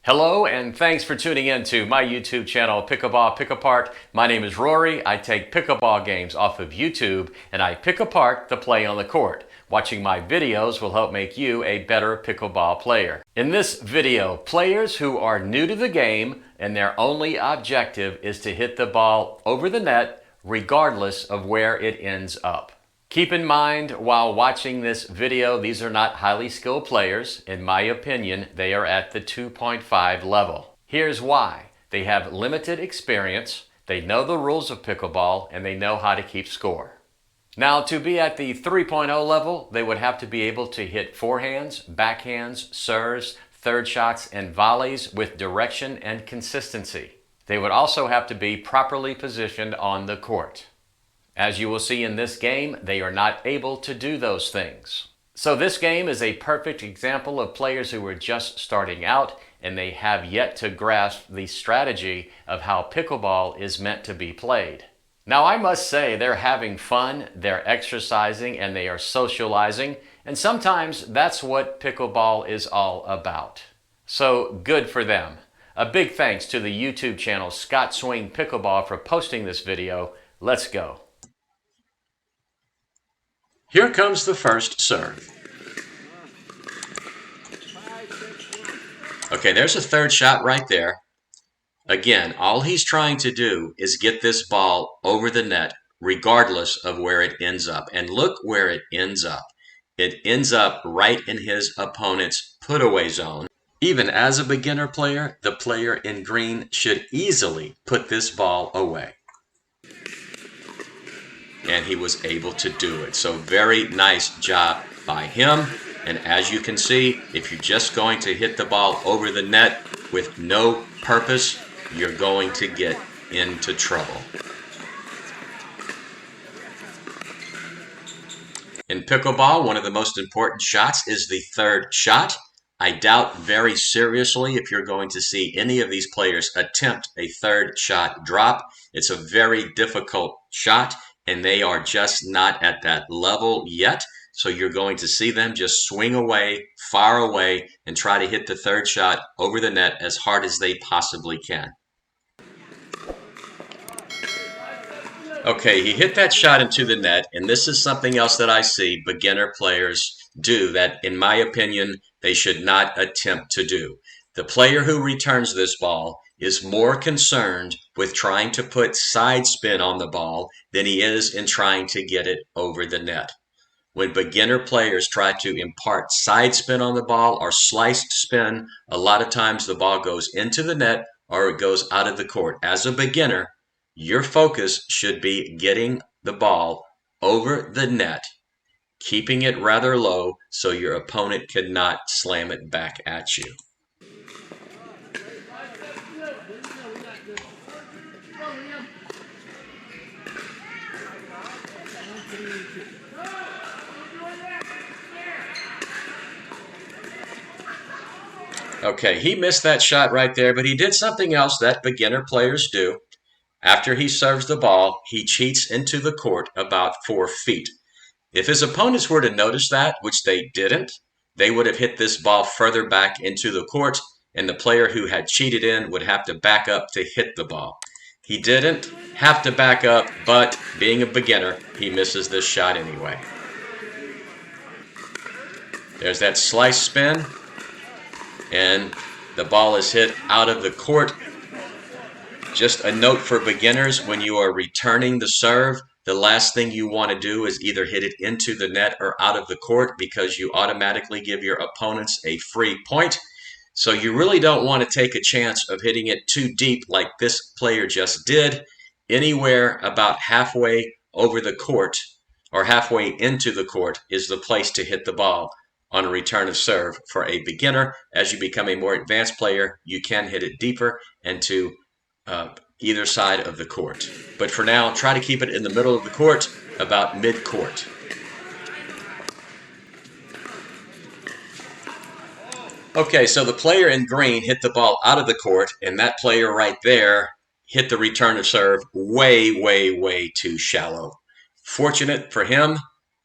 Hello and thanks for tuning in to my YouTube channel, Pickleball Pick Apart. My name is Rory. I take pickleball games off of YouTube and I pick apart the play on the court. Watching my videos will help make you a better pickleball player. In this video, players who are new to the game and their only objective is to hit the ball over the net regardless of where it ends up. Keep in mind, while watching this video, these are not highly skilled players. In my opinion, they are at the 2.5 level. Here's why. They have limited experience, they know the rules of pickleball, and they know how to keep score. Now, to be at the 3.0 level, they would have to be able to hit forehands, backhands, serves, third shots, and volleys with direction and consistency. They would also have to be properly positioned on the court. As you will see in this game, they are not able to do those things. So this game is a perfect example of players who are just starting out and they have yet to grasp the strategy of how pickleball is meant to be played. Now I must say they're having fun, they're exercising, and they are socializing, and sometimes that's what pickleball is all about. So good for them. A big thanks to the YouTube channel Scott Swing Pickleball for posting this video. Let's go. Here comes the first serve. Okay, there's a third shot right there. Again, all he's trying to do is get this ball over the net regardless of where it ends up. And look where it ends up. It ends up right in his opponent's put-away zone. Even as a beginner player, the player in green should easily put this ball away. And he was able to do it. So very nice job by him. And as you can see, if you're just going to hit the ball over the net with no purpose, you're going to get into trouble. In pickleball, one of the most important shots is the third shot. I doubt very seriously if you're going to see any of these players attempt a third shot drop. It's a very difficult shot, and they are just not at that level yet. So you're going to see them just swing away, far away, and try to hit the third shot over the net as hard as they possibly can. Okay, he hit that shot into the net, and this is something else that I see beginner players do that, in my opinion, they should not attempt to do. The player who returns this ball is more concerned with trying to put side spin on the ball than he is in trying to get it over the net. When beginner players try to impart side spin on the ball or sliced spin, a lot of times the ball goes into the net or it goes out of the court. As a beginner, your focus should be getting the ball over the net, keeping it rather low so your opponent cannot slam it back at you. Okay, he missed that shot right there, but he did something else that beginner players do. After he serves the ball, he cheats into the court about 4 feet. If his opponents were to notice that, which they didn't, they would have hit this ball further back into the court, and the player who had cheated in would have to back up to hit the ball. He didn't have to back up, but being a beginner, he misses this shot anyway. There's that slice spin, and the ball is hit out of the court. Just a note for beginners, when you are returning the serve, the last thing you want to do is either hit it into the net or out of the court because you automatically give your opponents a free point. So you really don't want to take a chance of hitting it too deep like this player just did. Anywhere about halfway over the court or halfway into the court is the place to hit the ball on a return of serve for a beginner. As you become a more advanced player, you can hit it deeper and to either side of the court. But for now, try to keep it in the middle of the court, about mid-court. Okay, so the player in green hit the ball out of the court, and that player right there hit the return of serve way, way, way too shallow. Fortunate for him,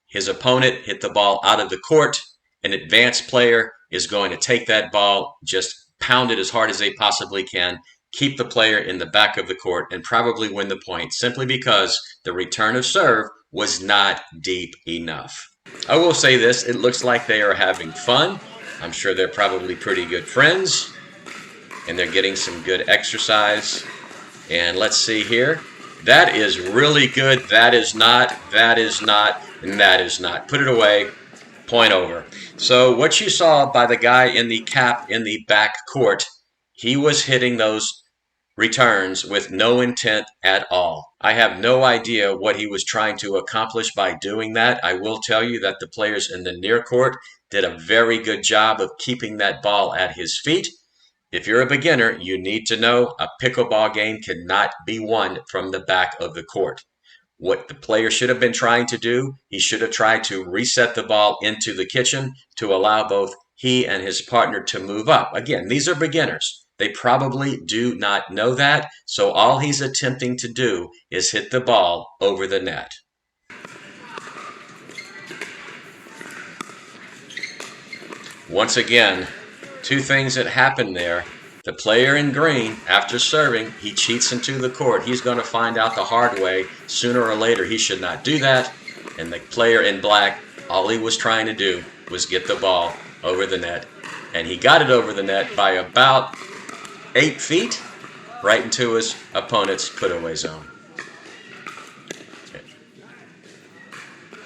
his opponent hit the ball out of the court. An advanced player is going to take that ball just pound it as hard as they possibly can, keep the player in the back of the court, and probably win the point simply because the return of serve was not deep enough. I will say this, it looks like they are having fun. I'm sure they're probably pretty good friends, and they're getting some good exercise. And let's see here. That is really good. That is not, that is not, and that is not. Put it away. Point over. So what you saw by the guy in the cap in the back court, he was hitting those returns with no intent at all. I have no idea what he was trying to accomplish by doing that. I will tell you that the players in the near court did a very good job of keeping that ball at his feet. If you're a beginner, you need to know a pickleball game cannot be won from the back of the court. What the player should have been trying to do, he should have tried to reset the ball into the kitchen to allow both he and his partner to move up. Again, these are beginners. They probably do not know that, so all he's attempting to do is hit the ball over the net. Once again, two things that happened there. The player in green, after serving, he cheats into the court. He's going to find out the hard way. Sooner or later, he should not do that. And the player in black, all he was trying to do was get the ball over the net. And he got it over the net by about 8 feet, right into his opponent's put-away zone.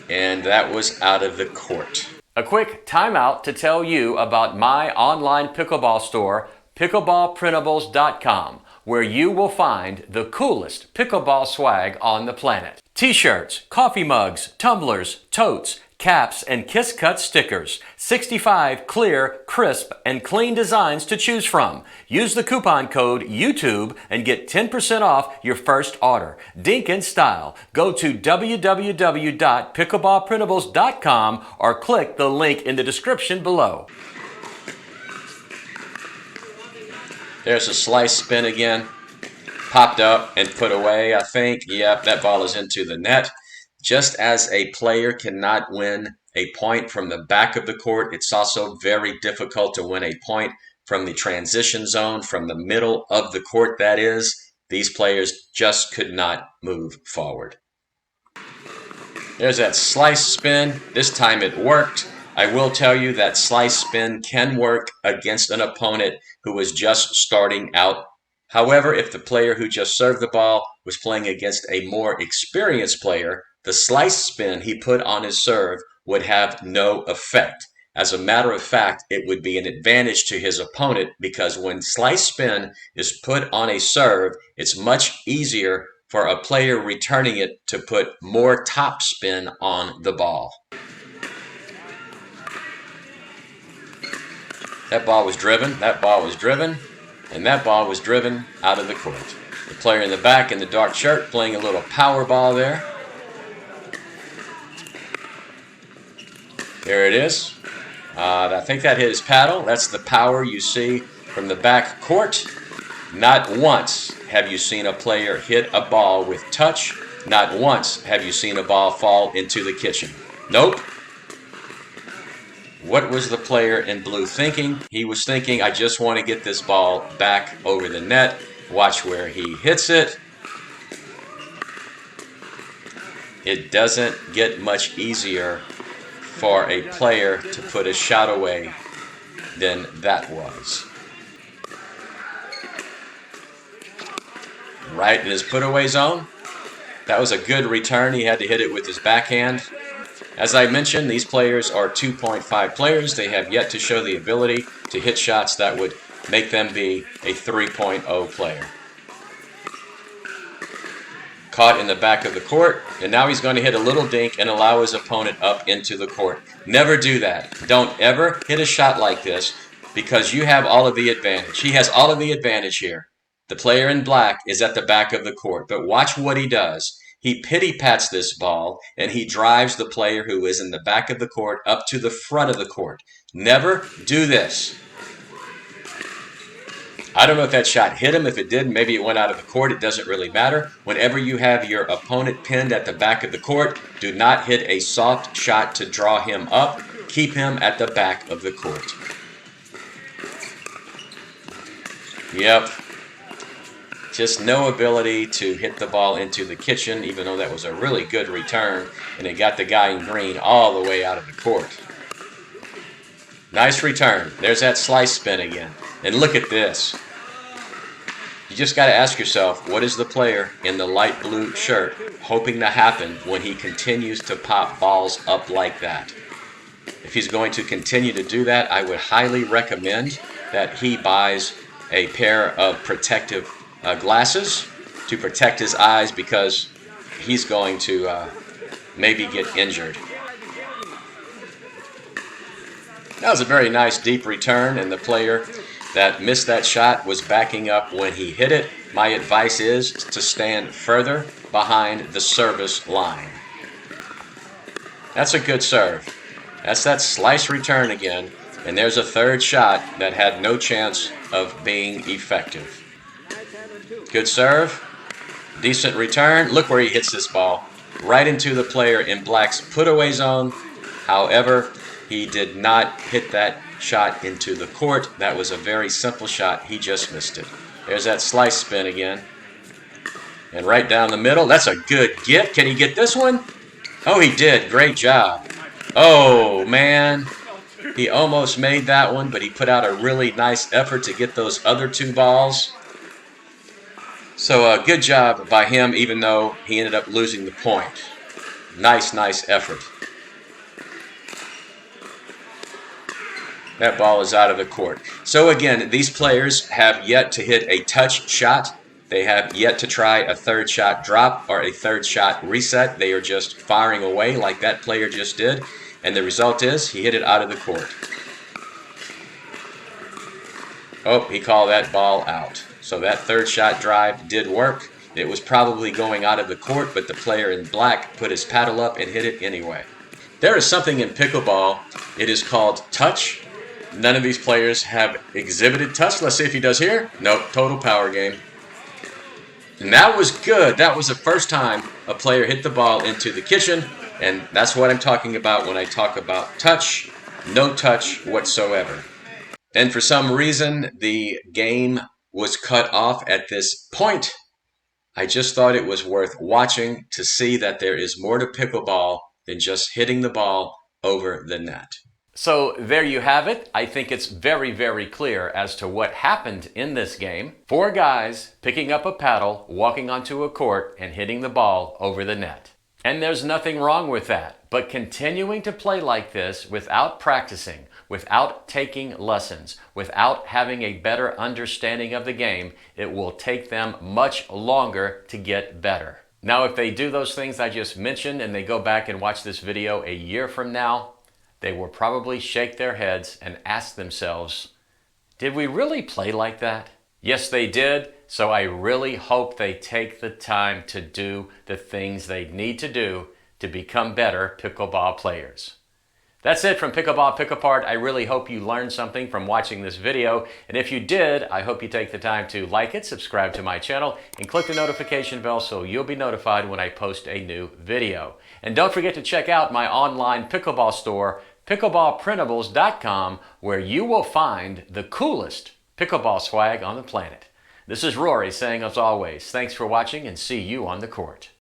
And that was out of the court. A quick timeout to tell you about my online pickleball store, pickleballprintables.com, where you will find the coolest pickleball swag on the planet. T-shirts, coffee mugs, tumblers, totes, caps, and Kiss Cut stickers. 65 clear, crisp, and clean designs to choose from. Use the coupon code YouTube and get 10% off your first order. Dink in style. Go to www.pickleballprintables.com or click the link in the description below. There's a slice spin again. Popped up and put away, I think. Yep, that ball is into the net. Just as a player cannot win a point from the back of the court, it's also very difficult to win a point from the transition zone, from the middle of the court, that is. These players just could not move forward. There's that slice spin. This time it worked. I will tell you that slice spin can work against an opponent who was just starting out. However, if the player who just served the ball was playing against a more experienced player, the slice spin he put on his serve would have no effect. As a matter of fact, it would be an advantage to his opponent because when slice spin is put on a serve, it's much easier for a player returning it to put more top spin on the ball. That ball was driven, that ball was driven, and that ball was driven out of the court. The player in the back in the dark shirt playing a little power ball there. There it is. I think that hit his paddle. That's the power you see from the back court. Not once have you seen a player hit a ball with touch. Not once have you seen a ball fall into the kitchen. Nope. What was the player in blue thinking? He was thinking, I just want to get this ball back over the net. Watch where he hits it. It doesn't get much easier for a player to put a shot away than that was. Right in his put-away zone. That was a good return. He had to hit it with his backhand. As I mentioned, these players are 2.5 players. They have yet to show the ability to hit shots that would make them be a 3.0 player. Caught in the back of the court, and now he's going to hit a little dink and allow his opponent up into the court. Never do that. Don't ever hit a shot like this because you have all of the advantage. He has all of the advantage here. The player in black is at the back of the court, but watch what he does. He pity-pats this ball, and he drives the player who is in the back of the court up to the front of the court. Never do this. I don't know if that shot hit him. If it did, maybe it went out of the court. It doesn't really matter. Whenever you have your opponent pinned at the back of the court, do not hit a soft shot to draw him up. Keep him at the back of the court. Yep. Just no ability to hit the ball into the kitchen, even though that was a really good return, and it got the guy in green all the way out of the court. Nice return. There's that slice spin again. And look at this. You just got to ask yourself, what is the player in the light blue shirt hoping to happen when he continues to pop balls up like that? If he's going to continue to do that, I would highly recommend that he buys a pair of protective glasses to protect his eyes, because he's going to maybe get injured. That was a very nice deep return, and the player that missed that shot was backing up when he hit it. My advice is to stand further behind the service line. That's a good serve. That's that slice return again, and there's a third shot that had no chance of being effective. Good serve, decent return. Look where he hits this ball, right into the player in black's put-away zone. However, he did not hit that shot into the court. That was a very simple shot. He just missed it. There's that slice spin again. And right down the middle. That's a good gift. Can he get this one? Oh, he did. Great job. Oh, man. He almost made that one, but he put out a really nice effort to get those other two balls. So good job by him, even though he ended up losing the point. Nice effort. That ball is out of the court. So again, these players have yet to hit a touch shot. They have yet to try a third shot drop or a third shot reset. They are just firing away like that player just did. And the result is he hit it out of the court. Oh, he called that ball out. So that third shot drive did work. It was probably going out of the court, but the player in black put his paddle up and hit it anyway. There is something in pickleball. It is called touch. None of these players have exhibited touch. Let's see if he does here. Nope, total power game. And that was good. That was the first time a player hit the ball into the kitchen, and that's what I'm talking about when I talk about touch. No touch whatsoever. And for some reason, the game was cut off at this point. I just thought it was worth watching to see that there is more to pickleball than just hitting the ball over the net. So there you have it. I think it's very clear as to what happened in this game. 4 guys picking up a paddle, walking onto a court, and hitting the ball over the net. And there's nothing wrong with that. But continuing to play like this without practicing, without taking lessons, without having a better understanding of the game, it will take them much longer to get better. Now, if they do those things I just mentioned and they go back and watch this video a year from now, they will probably shake their heads and ask themselves, did we really play like that? Yes, they did. So I really hope they take the time to do the things they need to do to become better pickleball players. That's it from Pickleball Pick Apart. I really hope you learned something from watching this video. And if you did, I hope you take the time to like it, subscribe to my channel, and click the notification bell so you'll be notified when I post a new video. And don't forget to check out my online pickleball store, pickleballprintables.com, where you will find the coolest pickleball swag on the planet. This is Rory saying, as always, thanks for watching and see you on the court.